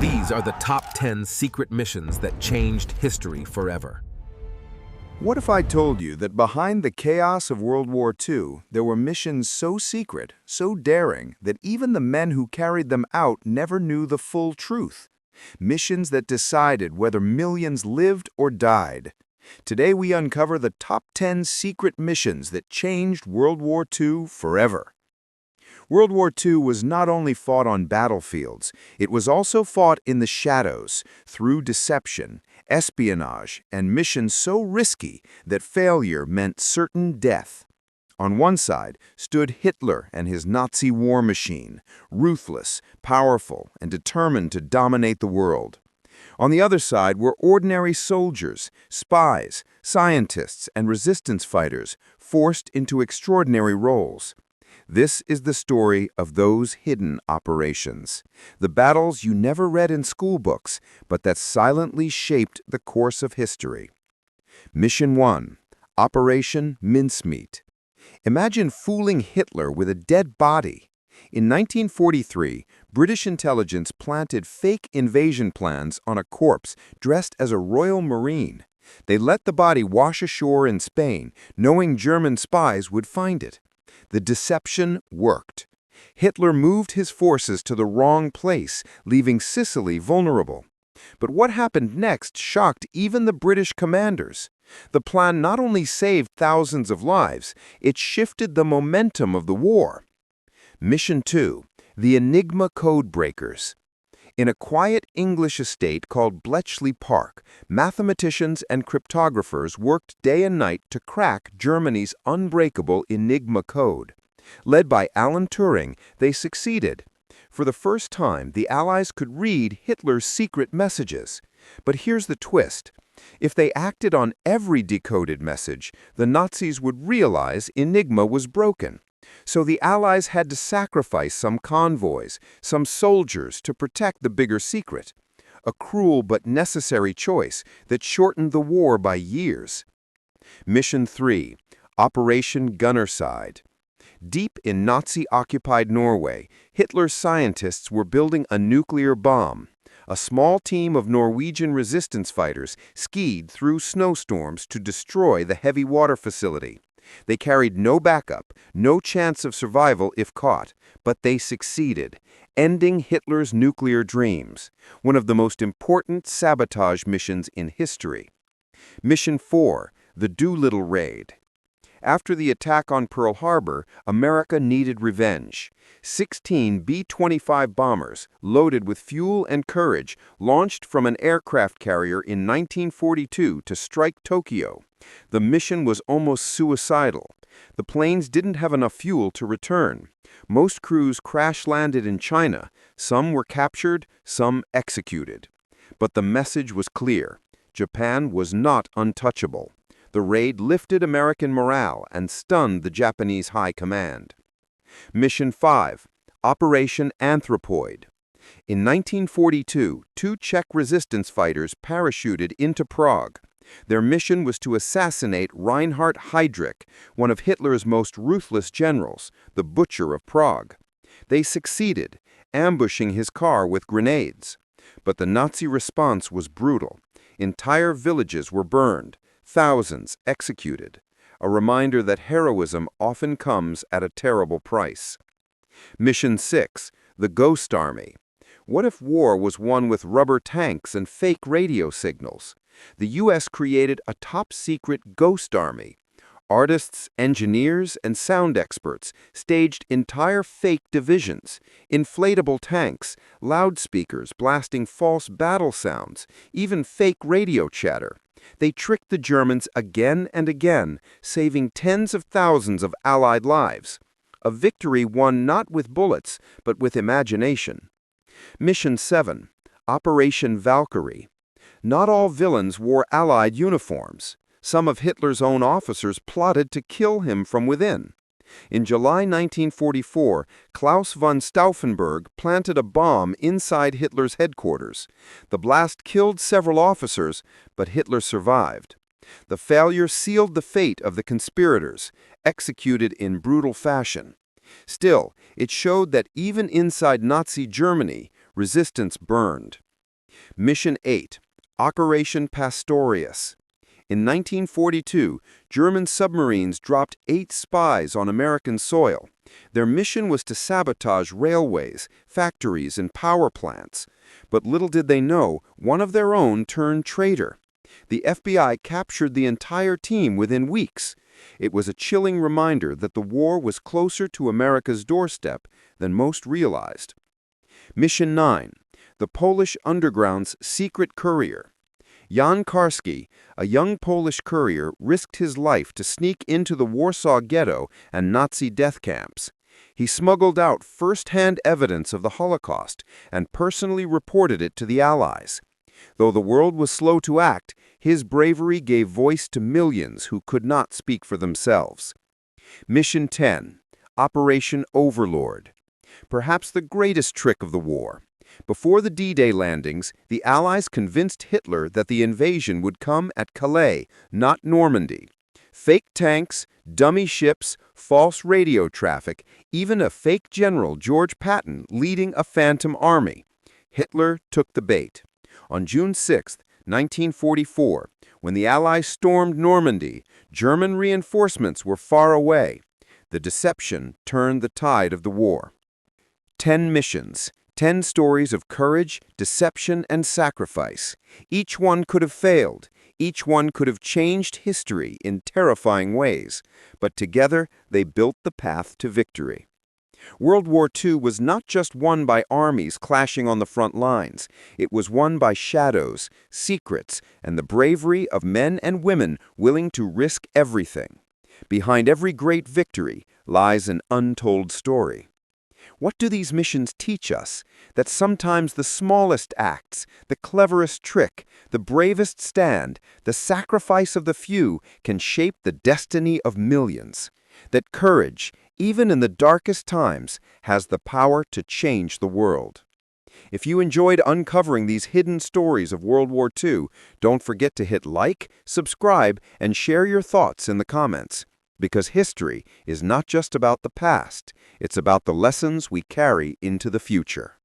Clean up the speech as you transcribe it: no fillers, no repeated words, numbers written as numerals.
These are the top 10 secret missions that changed history forever. What if I told you that behind the chaos of World War II, there were missions so secret, so daring, that even the men who carried them out never knew the full truth? Missions that decided whether millions lived or died. Today we uncover the top 10 secret missions that changed World War II forever. World War II was not only fought on battlefields, it was also fought in the shadows, through deception, espionage, and missions so risky that failure meant certain death. On one side stood Hitler and his Nazi war machine, ruthless, powerful, and determined to dominate the world. On the other side were ordinary soldiers, spies, scientists, and resistance fighters forced into extraordinary roles. This is the story of those hidden operations, the battles you never read in school books, but that silently shaped the course of history. Mission 1. Operation Mincemeat. Imagine fooling Hitler with a dead body. In 1943, British intelligence planted fake invasion plans on a corpse dressed as a Royal Marine. They let the body wash ashore in Spain, knowing German spies would find it. The deception worked. Hitler moved his forces to the wrong place, leaving Sicily vulnerable. But what happened next shocked even the British commanders. The plan not only saved thousands of lives, it shifted the momentum of the war. Mission 2. The Enigma Code Breakers. In a quiet English estate called Bletchley Park, mathematicians and cryptographers worked day and night to crack Germany's unbreakable Enigma code. Led by Alan Turing, they succeeded. For the first time, the Allies could read Hitler's secret messages. But here's the twist. If they acted on every decoded message, the Nazis would realize Enigma was broken. So the Allies had to sacrifice some convoys, some soldiers to protect the bigger secret. A cruel but necessary choice that shortened the war by years. Mission 3. Operation Gunnerside. Deep in Nazi-occupied Norway, Hitler's scientists were building a nuclear bomb. A small team of Norwegian resistance fighters skied through snowstorms to destroy the heavy water facility. They carried no backup, no chance of survival if caught, but they succeeded, ending Hitler's nuclear dreams, one of the most important sabotage missions in history. Mission 4. The Doolittle Raid. After the attack on Pearl Harbor, America needed revenge. 16 B-25 bombers, loaded with fuel and courage, launched from an aircraft carrier in 1942 to strike Tokyo. The mission was almost suicidal. The planes didn't have enough fuel to return. Most crews crash-landed in China. Some were captured, some executed. But the message was clear. Japan was not untouchable. The raid lifted American morale and stunned the Japanese High Command. Mission 5. Operation Anthropoid. In 1942, 2 Czech resistance fighters parachuted into Prague. Their mission was to assassinate Reinhard Heydrich, one of Hitler's most ruthless generals, the Butcher of Prague. They succeeded, ambushing his car with grenades. But the Nazi response was brutal. Entire villages were burned, thousands executed. A reminder that heroism often comes at a terrible price. Mission 6. The Ghost Army. What if war was won with rubber tanks and fake radio signals? The U.S. created a top-secret ghost army. Artists, engineers, and sound experts staged entire fake divisions, inflatable tanks, loudspeakers blasting false battle sounds, even fake radio chatter. They tricked the Germans again and again, saving tens of thousands of Allied lives. A victory won not with bullets, but with imagination. Mission 7. Operation Valkyrie. Not all villains wore Allied uniforms. Some of Hitler's own officers plotted to kill him from within. In July 1944, Klaus von Stauffenberg planted a bomb inside Hitler's headquarters. The blast killed several officers, but Hitler survived. The failure sealed the fate of the conspirators, executed in brutal fashion. Still, it showed that even inside Nazi Germany, resistance burned. Mission 8, Operation Pastorius. In 1942, German submarines dropped 8 spies on American soil. Their mission was to sabotage railways, factories, and power plants. But little did they know, one of their own turned traitor. The FBI captured the entire team within weeks. It was a chilling reminder that the war was closer to America's doorstep than most realized. Mission 9, the Polish Underground's secret courier. Jan Karski, a young Polish courier, risked his life to sneak into the Warsaw Ghetto and Nazi death camps. He smuggled out first-hand evidence of the Holocaust and personally reported it to the Allies. Though the world was slow to act, his bravery gave voice to millions who could not speak for themselves. Mission 10, Operation Overlord. Perhaps the greatest trick of the war. Before the D-Day landings, the Allies convinced Hitler that the invasion would come at Calais, not Normandy. Fake tanks, dummy ships, false radio traffic, even a fake general, George Patton, leading a phantom army. Hitler took the bait. On June 6, 1944, when the Allies stormed Normandy, German reinforcements were far away. The deception turned the tide of the war. 10 missions. 10 stories of courage, deception, and sacrifice. Each one could have failed. Each one could have changed history in terrifying ways. But together, they built the path to victory. World War II was not just won by armies clashing on the front lines. It was won by shadows, secrets, and the bravery of men and women willing to risk everything. Behind every great victory lies an untold story. What do these missions teach us? That sometimes the smallest acts, the cleverest trick, the bravest stand, the sacrifice of the few can shape the destiny of millions. That courage, even in the darkest times, has the power to change the world. If you enjoyed uncovering these hidden stories of World War II, don't forget to hit like, subscribe, and share your thoughts in the comments. Because history is not just about the past, it's about the lessons we carry into the future.